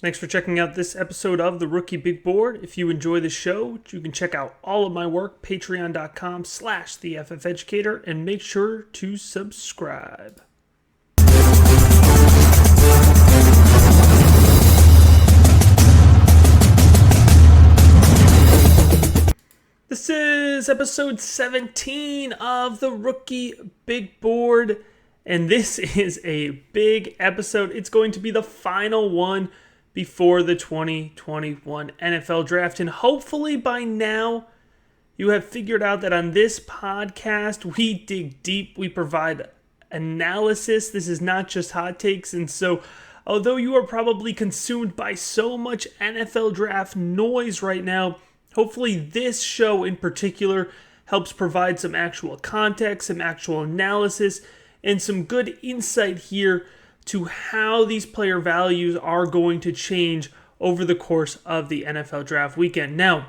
Thanks for checking out this episode of the Rookie Big Board. If you enjoy the show, you can check out all of my work, patreon.com/theFFeducator, and make sure to subscribe. This is episode 17 of the Rookie Big Board, and this is a big episode. It's going to be the final one before the 2021 NFL Draft, and hopefully by now you have figured out that on this podcast we dig deep, we provide analysis. This is not just hot takes, and so although you are probably consumed by so much NFL Draft noise right now, hopefully this show in particular helps provide some actual context, some actual analysis, and some good insight here to how these player values are going to change over the course of the NFL Draft weekend. Now,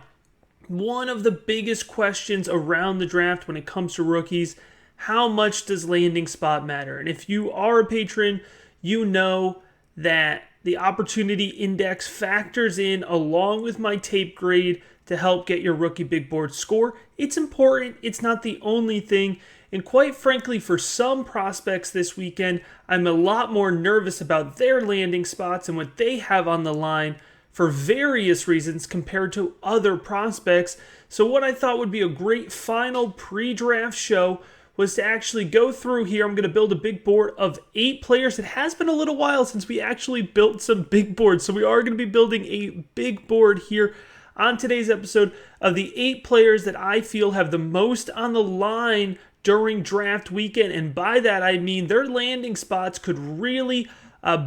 one of the biggest questions around the draft when it comes to rookies, how much does landing spot matter? And if you are a patron, you know that the opportunity index factors in along with my tape grade to help get your Rookie Big Board score. It's important. It's not the only thing. And quite frankly, for some prospects this weekend, I'm a lot more nervous about their landing spots and what they have on the line for various reasons compared to other prospects. So what I thought would be a great final pre-draft show was to actually go through here. I'm going to build a big board of 8 players. It has been a little while since we actually built some big boards, so we are going to be building a big board here on today's episode of the 8 players that I feel have the most on the line during draft weekend. And by that, I mean their landing spots could really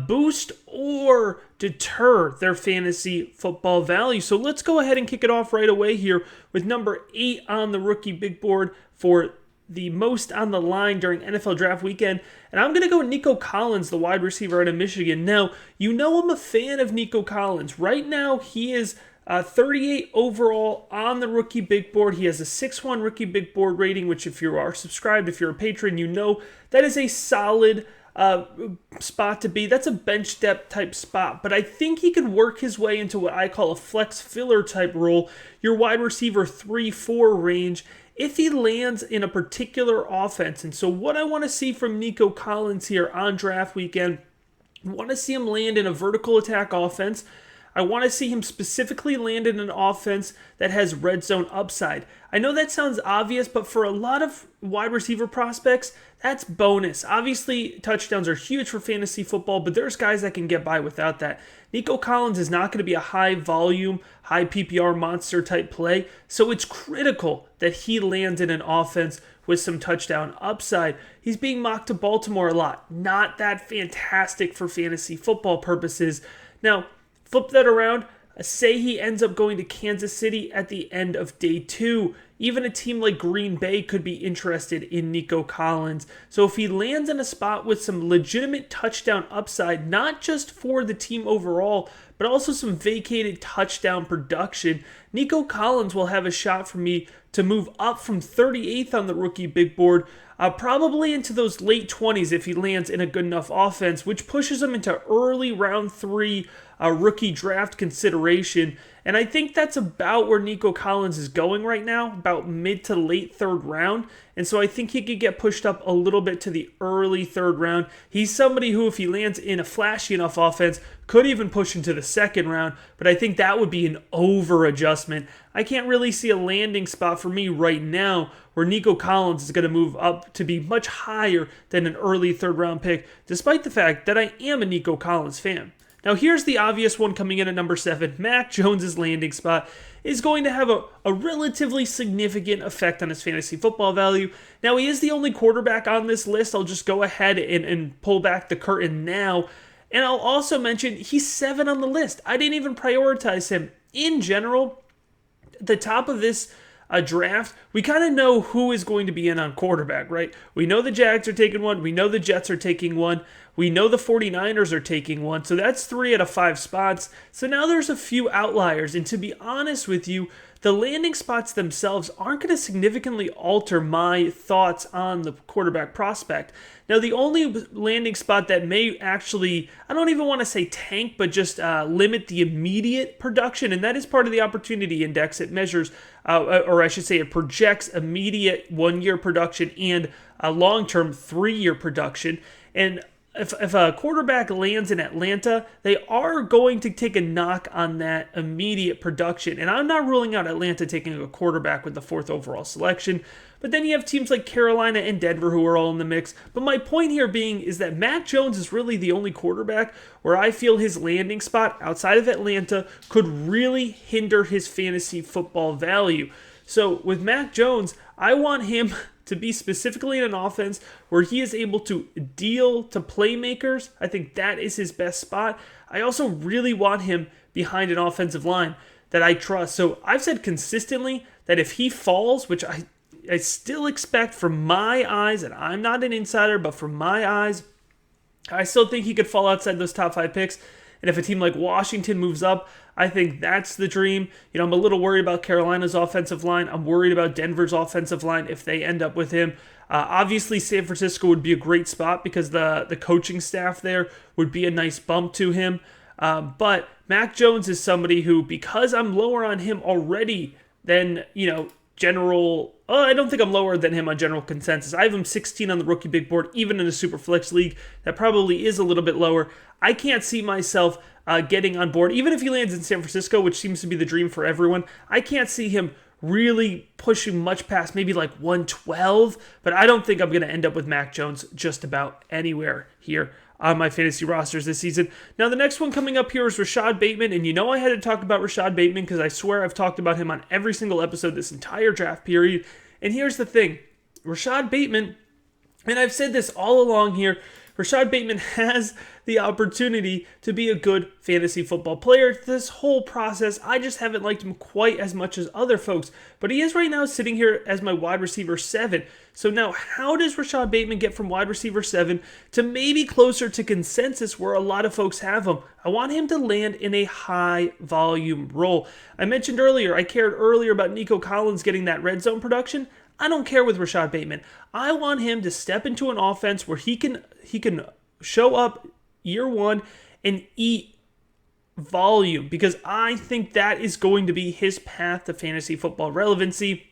boost or deter their fantasy football value. So let's go ahead and kick it off right away here with number 8 on the Rookie Big Board for the most on the line during NFL Draft weekend. And I'm going to go with Nico Collins, the wide receiver out of Michigan. Now, you know I'm a fan of Nico Collins. Right now, he is 38 overall on the Rookie Big Board. He has a 6'1 Rookie Big Board rating, which if you are subscribed, if you're a patron, you know that is a solid spot to be. That's a bench depth type spot, but I think he could work his way into what I call a flex filler type role, your wide receiver 3-4 range, if he lands in a particular offense. And so what I want to see from Nico Collins here on draft weekend, I want to see him land in a vertical attack offense. I want to see him specifically land in an offense that has red zone upside. I know that sounds obvious, but for a lot of wide receiver prospects, that's bonus. Obviously, touchdowns are huge for fantasy football, but there's guys that can get by without that. Nico Collins is not going to be a high volume, high PPR monster type play, so it's critical that he lands in an offense with some touchdown upside. He's being mocked to Baltimore a lot. Not that fantastic for fantasy football purposes. Now, flip that around. Say he ends up going to Kansas City at the end of day 2. Even a team like Green Bay could be interested in Nico Collins. So if he lands in a spot with some legitimate touchdown upside, not just for the team overall, but also some vacated touchdown production, Nico Collins will have a shot for me to move up from 38th on the Rookie Big Board, probably into those late 20s if he lands in a good enough offense, which pushes him into early round 3 rookie draft consideration. And I think that's about where Nico Collins is going right now, about mid to late 3rd round. And so I think he could get pushed up a little bit to the early 3rd round. He's somebody who, if he lands in a flashy enough offense, could even push into the 2nd round. But I think that would be an over adjustment. I can't really see a landing spot for me right now where Nico Collins is going to move up to be much higher than an early 3rd round pick, despite the fact that I am a Nico Collins fan. Now here's the obvious one coming in at number 7. Mac Jones' landing spot is going to have a relatively significant effect on his fantasy football value. Now he is the only quarterback on this list. I'll just go ahead and pull back the curtain now. And I'll also mention he's 7 on the list. I didn't even prioritize him. In general, the top of this draft, we kind of know who is going to be in on quarterback, right? We know the Jags are taking one. We know the Jets are taking one. We know the 49ers are taking one, so that's 3 out of 5 spots. So now there's a few outliers, and to be honest with you, the landing spots themselves aren't going to significantly alter my thoughts on the quarterback prospect. Now, the only landing spot that may actually, I don't even want to say tank, but just limit the immediate production, and that is part of the opportunity index. It measures, or I should say it projects immediate 1-year production and a long-term 3-year production. And if a quarterback lands in Atlanta, they are going to take a knock on that immediate production. And I'm not ruling out Atlanta taking a quarterback with the 4th overall selection. But then you have teams like Carolina and Denver who are all in the mix. But my point here being is that Mac Jones is really the only quarterback where I feel his landing spot outside of Atlanta could really hinder his fantasy football value. So with Mac Jones, I want him to be specifically in an offense where he is able to deal to playmakers. I think that is his best spot. I also really want him behind an offensive line that I trust. So I've said consistently that if he falls, which I still expect from my eyes, and I'm not an insider, but from my eyes, I still think he could fall outside those top 5 picks. And if a team like Washington moves up, I think that's the dream. I'm a little worried about Carolina's offensive line. I'm worried about Denver's offensive line if they end up with him. Obviously, San Francisco would be a great spot because the coaching staff there would be a nice bump to him. But Mac Jones is somebody who, because I'm lower on him already than, general... I don't think I'm lower than him on general consensus. I have him 16 on the rookie big board, even in a super flex league. That probably is a little bit lower. I can't see myself getting on board, even if he lands in San Francisco, which seems to be the dream for everyone. I can't see him really pushing much past maybe like 112, but I don't think I'm going to end up with Mac Jones just about anywhere here on my fantasy rosters this season. Now, the next one coming up here is Rashod Bateman, and I had to talk about Rashod Bateman because I swear I've talked about him on every single episode this entire draft period. And here's the thing, Rashod Bateman, and I've said this all along here, Rashod Bateman has the opportunity to be a good fantasy football player. This whole process, I just haven't liked him quite as much as other folks. But he is right now sitting here as my wide receiver 7. So now, how does Rashod Bateman get from wide receiver 7 to maybe closer to consensus where a lot of folks have him? I want him to land in a high volume role. I mentioned earlier, I cared earlier about Nico Collins getting that red zone production. I don't care with Rashod Bateman. I want him to step into an offense where he can show up year 1 and eat volume, because I think that is going to be his path to fantasy football relevancy.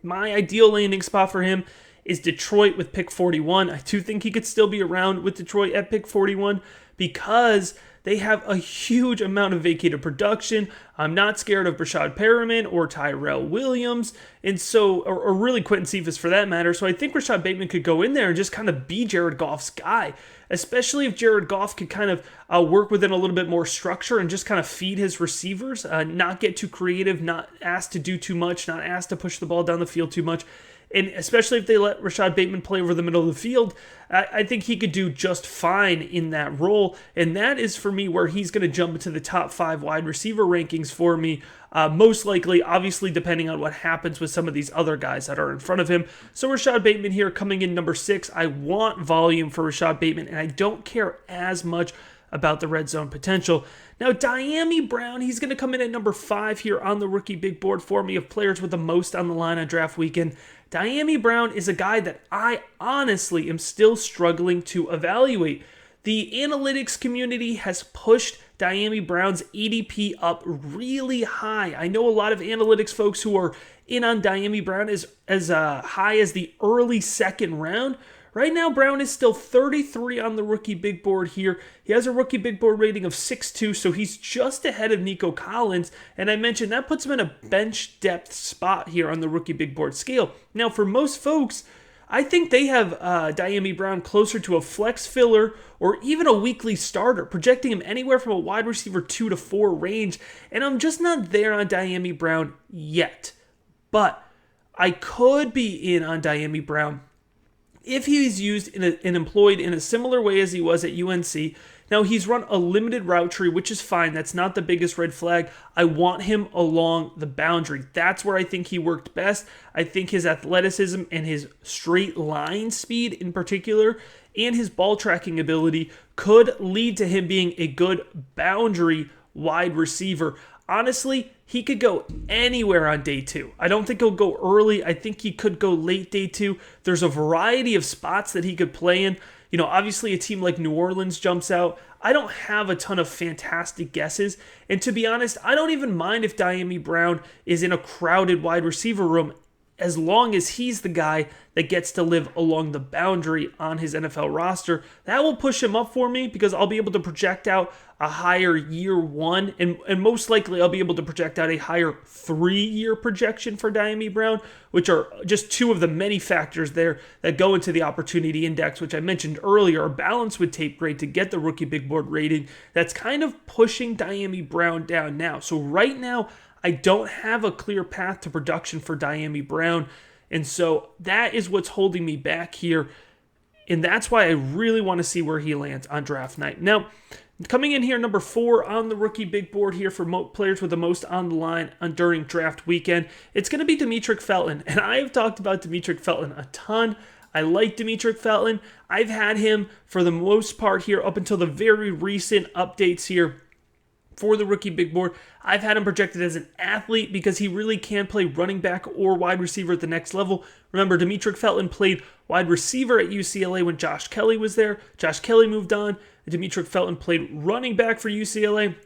My ideal landing spot for him is Detroit with pick 41. I do think he could still be around with Detroit at pick 41 because they have a huge amount of vacated production. I'm not scared of Rashad Perriman or Tyrell Williams, and so, or really Quentin Cephas for that matter. So I think Rashod Bateman could go in there and just kind of be Jared Goff's guy, especially if Jared Goff could kind of work within a little bit more structure and just kind of feed his receivers, not get too creative, not asked to do too much, not asked to push the ball down the field too much. And especially if they let Rashod Bateman play over the middle of the field, I think he could do just fine in that role. And that is, for me, where he's going to jump into the top 5 wide receiver rankings for me. Most likely, obviously, depending on what happens with some of these other guys that are in front of him. So Rashod Bateman here coming in number 6. I want volume for Rashod Bateman, and I don't care as much about the red zone potential. Now, Amari Brown, he's going to come in at number 5 here on the rookie big board for me of players with the most on the line on draft weekend. Amari Brown is a guy that I honestly am still struggling to evaluate. The analytics community has pushed Amari Brown's ADP up really high. I know a lot of analytics folks who are in on Amari Brown as high as the early 2nd round. Right now, Brown is still 33 on the rookie big board here. He has a rookie big board rating of 6.2, so he's just ahead of Nico Collins. And I mentioned that puts him in a bench depth spot here on the rookie big board scale. Now, for most folks, I think they have Amari Brown closer to a flex filler or even a weekly starter, projecting him anywhere from a wide receiver 2 to 4 range. And I'm just not there on Amari Brown yet. But I could be in on Amari Brown if he's used and employed in a similar way as he was at UNC. Now, he's run a limited route tree, which is fine. That's not the biggest red flag. I want him along the boundary. That's where I think he worked best. I think his athleticism and his straight line speed in particular and his ball tracking ability could lead to him being a good boundary wide receiver. Honestly, he could go anywhere on day 2. I don't think he'll go early. I think he could go late day 2. There's a variety of spots that he could play in. Obviously a team like New Orleans jumps out. I don't have a ton of fantastic guesses. And to be honest, I don't even mind if Amari Brown is in a crowded wide receiver room, as long as he's the guy that gets to live along the boundary on his NFL roster. That will push him up for me because I'll be able to project out a higher year 1, and most likely I'll be able to project out a higher 3-year projection for Amari Brown, which are just 2 of the many factors there that go into the opportunity index, which I mentioned earlier, are balanced with tape grade to get the rookie big board rating. That's kind of pushing Amari Brown down now. So right now, I don't have a clear path to production for Amari Brown, and so that is what's holding me back here, and that's why I really want to see where he lands on draft night. Now, coming in here, number 4 on the rookie big board here for players with the most on the line during draft weekend, it's going to be Demetric Felton, and I have talked about Demetric Felton a ton. I like Demetric Felton. I've had him for the most part here up until the very recent updates here for the rookie big board. I've had him projected as an athlete because he really can play running back or wide receiver at the next level. Remember, Demetric Felton played wide receiver at UCLA when Josh Kelly was there. Josh Kelly moved on. Demetric Felton played running back for UCLA.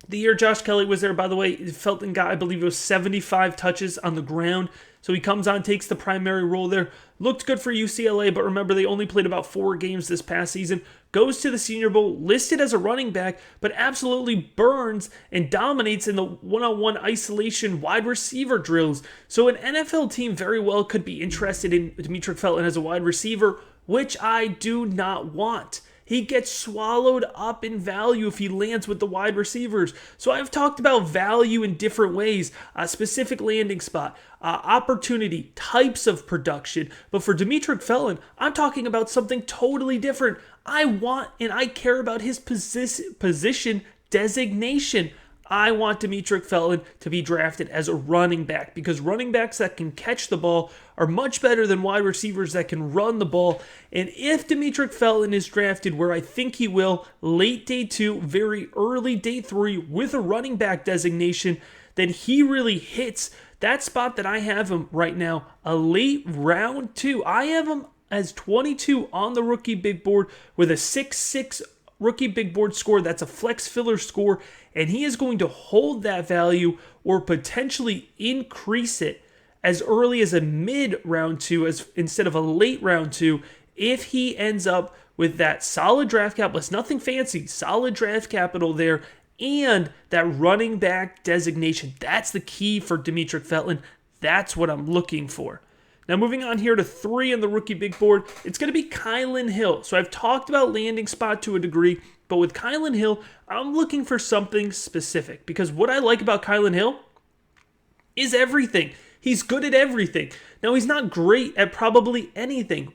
The year Josh Kelly was there, by the way, Felton got, I believe it was 75 touches on the ground. So he comes on, takes the primary role there. Looked good for UCLA, but remember they only played about 4 games this past season. Goes to the Senior Bowl, listed as a running back, but absolutely burns and dominates in the one-on-one isolation wide receiver drills. So an NFL team very well could be interested in Demetric Felton as a wide receiver, which I do not want. He gets swallowed up in value if he lands with the wide receivers. So I've talked about value in different ways, specific landing spot, opportunity, types of production. But for Demetric Felton, I'm talking about something totally different. I want and I care about his position designation. I want Demetric Felton to be drafted as a running back because running backs that can catch the ball are much better than wide receivers that can run the ball. And if Demetric Felton is drafted where I think he will, late day 2, very early day 3 with a running back designation, then he really hits that spot that I have him right now, a late round 2. I have him as 22 on the rookie big board with a 6.6 rookie big board score. That's a flex filler score, and he is going to hold that value or potentially increase it as early as a mid round 2 instead of a late round 2 if he ends up with that solid draft capital. It's nothing fancy, solid draft capital there, and that running back designation. That's the key for Demetric Felton. That's what I'm looking for. Now moving on here to 3 on the rookie big board, it's going to be Kylan Hill. So I've talked about landing spot to a degree, but with Kylan Hill, I'm looking for something specific because what I like about Kylan Hill is everything. He's good at everything. Now he's not great at probably anything.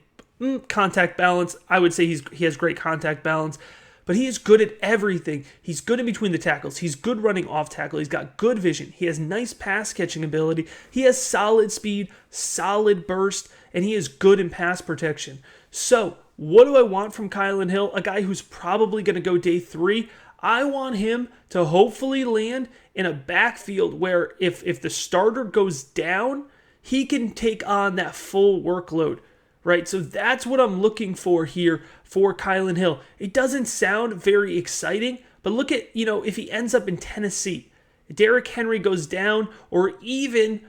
Contact balance, I would say he has great contact balance, but he is good at everything. He's good in between the tackles. He's good running off tackle. He's got good vision. He has nice pass catching ability. He has solid speed, solid burst, and he is good in pass protection. So what do I want from Kylan Hill? A guy who's probably going to go day 3. I want him to hopefully land in a backfield where if the starter goes down, he can take on that full workload. Right, so that's what I'm looking for here for Kylan Hill. It doesn't sound very exciting, but look at, if he ends up in Tennessee, Derrick Henry goes down, or even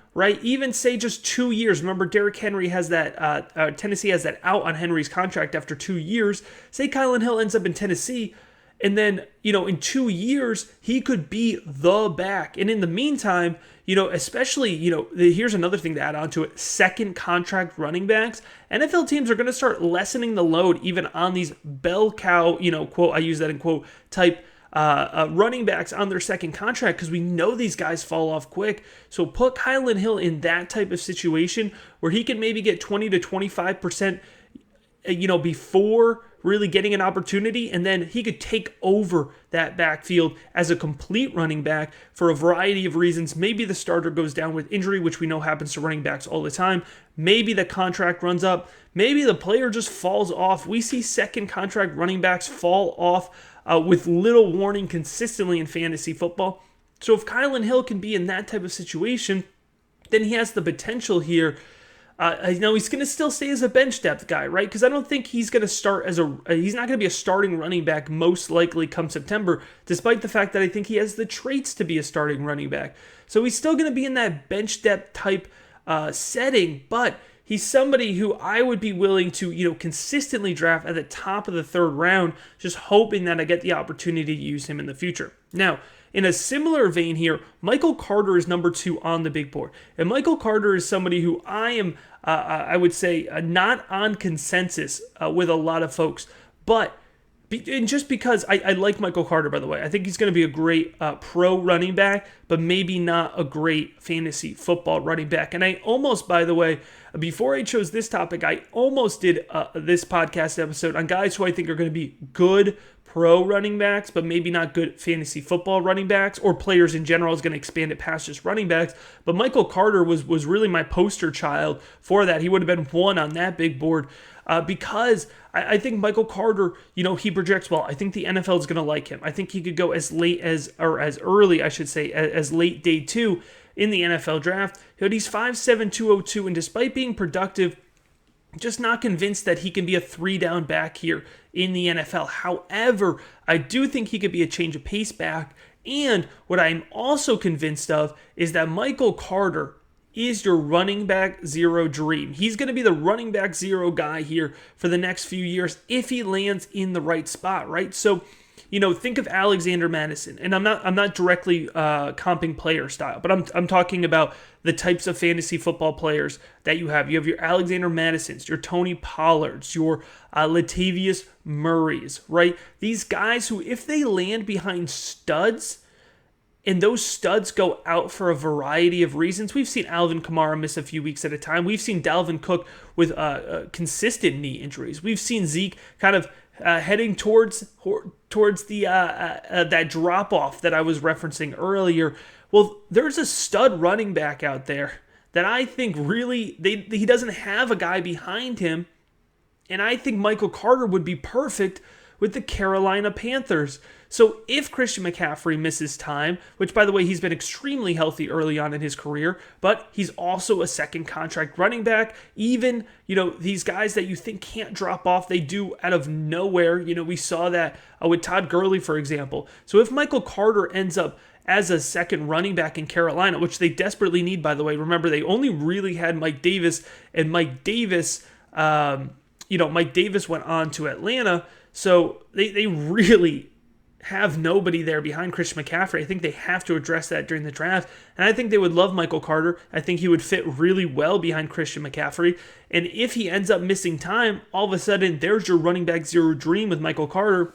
say just 2 years. Remember, Derrick Henry has that, Tennessee has that out on Henry's contract after 2 years. Say Kylan Hill ends up in Tennessee, and then, in 2 years, he could be the back. And in the meantime, especially, here's another thing to add on to it. Second contract running backs. NFL teams are going to start lessening the load even on these bell cow, quote, I use that in quote, type running backs on their second contract because we know these guys fall off quick. So put Kylan Hill in that type of situation where he can maybe get 20 to 25%, before really getting an opportunity, and then he could take over that backfield as a complete running back for a variety of reasons. Maybe the starter goes down with injury, which we know happens to running backs all the time. Maybe the contract runs up. Maybe the player just falls off. We see second contract running backs fall off with little warning consistently in fantasy football. So if Kylan Hill can be in that type of situation, then he has the potential here. Now he's going to still stay as a bench depth guy, right? Because I don't think he's going to start he's not going to be a starting running back most likely come September, despite the fact that I think he has the traits to be a starting running back. So he's still going to be in that bench depth type setting, but he's somebody who I would be willing to, consistently draft at the top of the third round, just hoping that I get the opportunity to use him in the future. Now, in a similar vein here, Michael Carter is number 2 on the big board. And Michael Carter is somebody who I would say, not on consensus with a lot of folks. But just because I like Michael Carter, by the way. I think he's going to be a great pro running back, but maybe not a great fantasy football running back. And I almost, by the way, before I chose this topic, I almost did this podcast episode on guys who I think are going to be good pro running backs, but maybe not good fantasy football running backs, or players in general. Is going to expand it past just running backs. But Michael Carter was really my poster child for that. He would have been 1 on that big board because I think Michael Carter, he projects well. I think the NFL is going to like him. I think he could go as early, I should say, as late day 2 in the NFL draft. But he's 5'7", 202, and despite being productive, just not convinced that he can be a 3-down back here in the NFL. However, I do think he could be a change of pace back. And what I'm also convinced of is that Michael Carter is your running back 0 dream. He's going to be the running back 0 guy here for the next few years if he lands in the right spot, right? So, think of Alexander Madison, and I'm not directly comping player style, but I'm talking about the types of fantasy football players that you have. You have your Alexander Madisons, your Tony Pollards, your Latavius Murrays, right? These guys who, if they land behind studs, and those studs go out for a variety of reasons. We've seen Alvin Kamara miss a few weeks at a time. We've seen Dalvin Cook with consistent knee injuries. We've seen Zeke kind of heading towards the that drop off that I was referencing earlier. Well, there's a stud running back out there that I think really he doesn't have a guy behind him, and I think Michael Carter would be perfect with the Carolina Panthers. So if Christian McCaffrey misses time, which by the way, he's been extremely healthy early on in his career, but he's also a second contract running back. Even, these guys that you think can't drop off, they do out of nowhere. We saw that with Todd Gurley, for example. So if Michael Carter ends up as a second running back in Carolina, which they desperately need, by the way, remember they only really had Mike Davis, and Mike Davis went on to Atlanta. So they really have nobody there behind Christian McCaffrey. I think they have to address that during the draft. And I think they would love Michael Carter. I think he would fit really well behind Christian McCaffrey. And if he ends up missing time, all of a sudden there's your running back 0 dream with Michael Carter,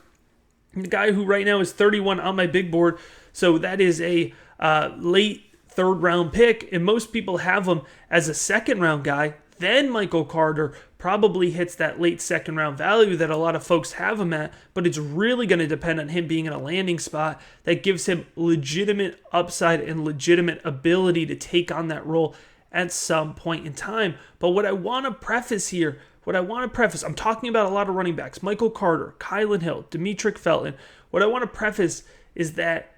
the guy who right now is 31 on my big board. So that is a late 3rd round pick. And most people have him as a 2nd round guy. Then Michael Carter probably hits that late 2nd round value that a lot of folks have him at, but it's really going to depend on him being in a landing spot that gives him legitimate upside and legitimate ability to take on that role at some point in time. But what I want to preface here, I'm talking about a lot of running backs, Michael Carter, Kylan Hill, Demetric Felton. What I want to preface is that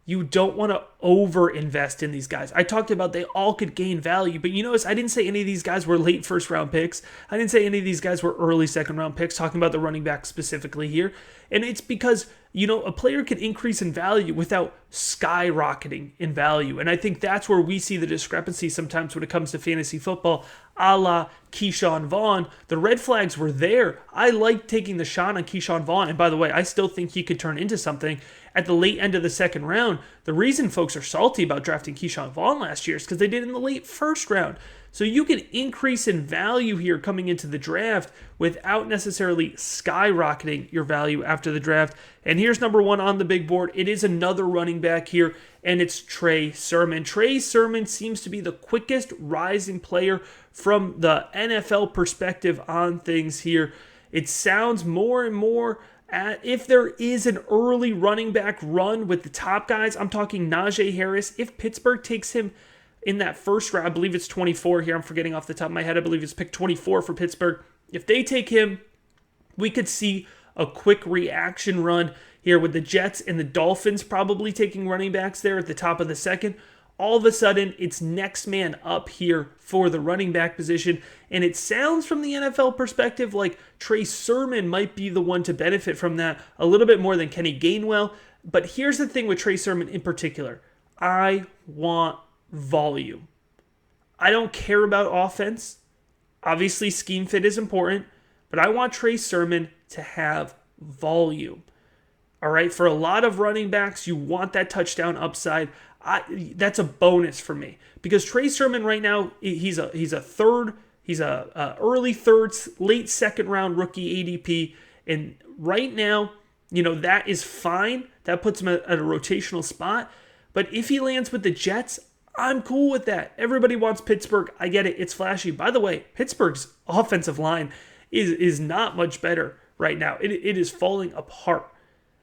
you don't want to over-invest in these guys. I talked about they all could gain value, but you notice I didn't say any of these guys were late 1st round picks. I didn't say any of these guys were early 2nd round picks, talking about the running back specifically here. And it's because, a player can increase in value without skyrocketing in value. And I think that's where we see the discrepancy sometimes when it comes to fantasy football, a la Keyshawn Vaughn. The red flags were there. I like taking the shot on Keyshawn Vaughn. And by the way, I still think he could turn into something at the late end of the 2nd round. The reason folks are salty about drafting Keyshawn Vaughn last year is because they did in the late 1st round. So you can increase in value here coming into the draft without necessarily skyrocketing your value after the draft. And here's number 1 on the big board. It is another running back here, and it's Trey Sermon. Trey Sermon seems to be the quickest rising player from the NFL perspective on things here. It sounds more and more if there is an early running back run with the top guys, I'm talking Najee Harris. If Pittsburgh takes him in that first round, I believe it's 24 here. I'm forgetting off the top of my head. I believe it's pick 24 for Pittsburgh. If they take him, we could see a quick reaction run here with the Jets and the Dolphins probably taking running backs there at the top of the second. All of a sudden, it's next man up here for the running back position. And it sounds from the NFL perspective like Trey Sermon might be the one to benefit from that a little bit more than Kenny Gainwell. But here's the thing with Trey Sermon in particular. I want volume. I don't care about offense. Obviously, scheme fit is important. But I want Trey Sermon to have volume. All right, for a lot of running backs, you want that touchdown upside. That's a bonus for me because Trey Sermon right now he's a early third, late second round rookie ADP, and right now that is fine. That puts him at a rotational spot. But if he lands with the Jets, I'm cool with that. Everybody wants Pittsburgh. I get it. It's flashy. By the way, Pittsburgh's offensive line is not much better right now. It is falling apart.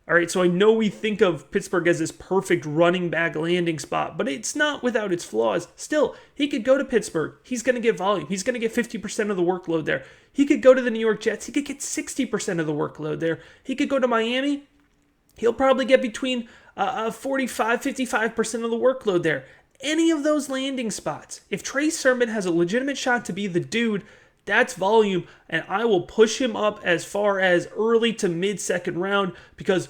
All right, so I know we think of Pittsburgh as this perfect running back landing spot, but it's not without its flaws. Still, he could go to Pittsburgh. He's going to get volume. He's going to get 50% of the workload there. He could go to the New York Jets. He could get 60% of the workload there. He could go to Miami. He'll probably get between 45-55% of the workload there. Any of those landing spots. If Trey Sermon has a legitimate shot to be the dude, that's volume, and I will push him up as far as early to mid-second round because,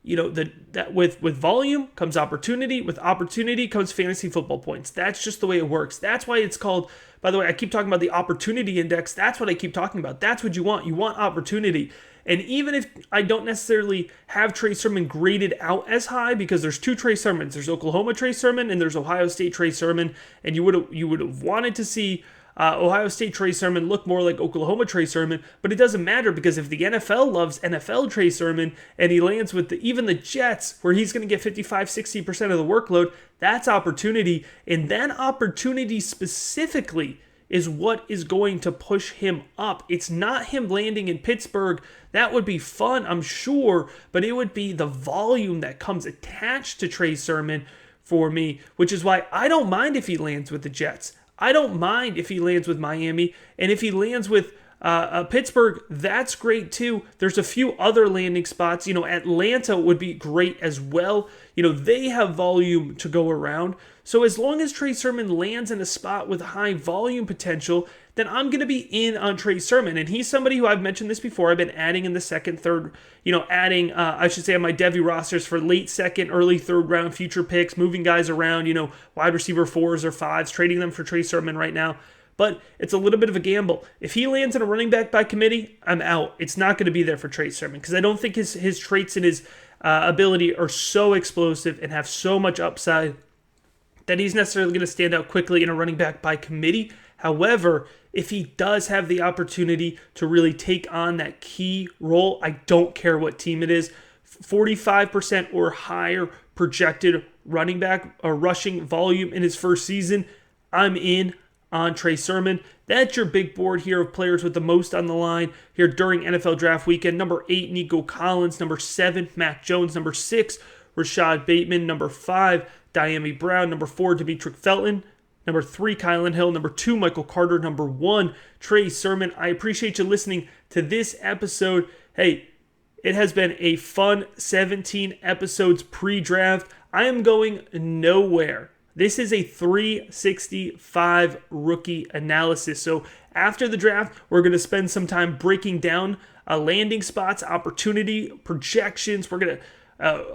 that with volume comes opportunity. With opportunity comes fantasy football points. That's just the way it works. That's why it's called, by the way, I keep talking about the opportunity index. That's what I keep talking about. That's what you want. You want opportunity. And even if I don't necessarily have Trey Sermon graded out as high because there's two Trey Sermons. There's Oklahoma Trey Sermon and there's Ohio State Trey Sermon. And you would have wanted to see Ohio State Trey Sermon look more like Oklahoma Trey Sermon, but it doesn't matter because if the NFL loves NFL Trey Sermon and he lands with even the Jets where he's going to get 55-60% of the workload, that's opportunity. And that opportunity specifically is what is going to push him up. It's not him landing in Pittsburgh. That would be fun, I'm sure, but it would be the volume that comes attached to Trey Sermon for me, which is why I don't mind if he lands with the Jets. I don't mind if he lands with Miami, and if he lands with Pittsburgh, that's great too. There's a few other landing spots. Atlanta would be great as well. They have volume to go around. So as long as Trey Sermon lands in a spot with high volume potential, then I'm going to be in on Trey Sermon. And he's somebody who I've mentioned this before. I've been adding in the second, third, adding, on my Devy rosters for late second, early third round future picks, moving guys around, wide receiver 4s or 5s, trading them for Trey Sermon right now. But it's a little bit of a gamble. If he lands in a running back by committee, I'm out. It's not going to be there for Trey Sermon because I don't think his traits and his ability are so explosive and have so much upside that he's necessarily going to stand out quickly in a running back by committee. However, if he does have the opportunity to really take on that key role, I don't care what team it is, 45% or higher projected running back or rushing volume in his first season, I'm in on Trey Sermon. That's your big board here of players with the most on the line here during NFL Draft Weekend. Number 8, Nico Collins. Number 7, Mac Jones. Number 6, Rashod Bateman. Number 5, Amari Brown. Number 4, Demetric Felton. Number 3, Kylan Hill. Number 2, Michael Carter. Number 1, Trey Sermon. I appreciate you listening to this episode. Hey, it has been a fun 17 episodes pre-draft. I am going nowhere. This is a 365 rookie analysis. So after the draft, we're going to spend some time breaking down landing spots, opportunity, projections. We're going to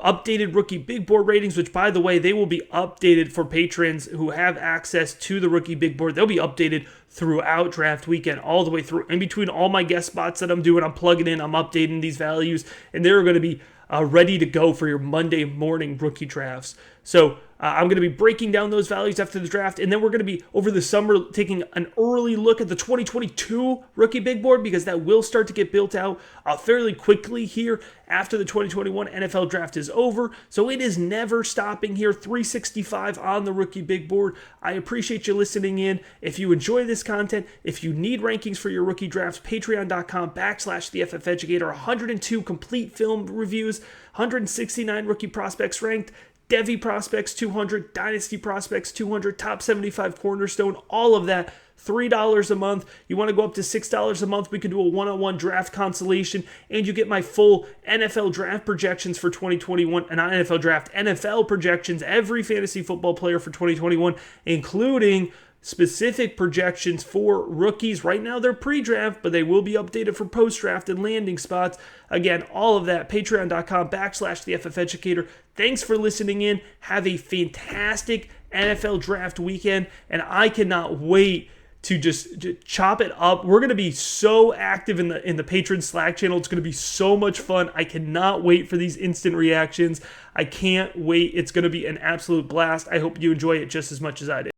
updated rookie big board ratings, which, by the way, they will be updated for patrons who have access to the rookie big board. They'll be updated throughout draft weekend, all the way through. In between all my guest spots that I'm doing, I'm plugging in, I'm updating these values, and they're going to be ready to go for your Monday morning rookie drafts. So I'm going to be breaking down those values after the draft, and then we're going to be, over the summer, taking an early look at the 2022 rookie big board, because that will start to get built out fairly quickly here after the 2021 NFL draft is over. So it is never stopping here, 365 on the rookie big board. I appreciate you listening in. If you enjoy this content. If you need rankings for your rookie drafts, patreon.com/theFFeducator. 102 complete film reviews, 169 rookie prospects ranked, Devy prospects 200, Dynasty prospects 200, top 75 cornerstone, all of that. $3 a month. You want to go up to $6 a month, we can do a one-on-one draft consultation, and you get my full NFL draft projections for 2021, and not NFL draft, NFL projections, every fantasy football player for 2021, including specific projections for rookies. Right now they're pre-draft, but they will be updated for post-draft and landing spots. Again, all of that, patreon.com/theFFeducator. Thanks for listening in. Have a fantastic NFL draft weekend, and I cannot wait to just chop it up. We're going to be so active in the patron Slack channel. It's going to be so much fun. I cannot wait for these instant reactions. I can't wait. It's going to be an absolute blast. I hope you enjoy it just as much as I did.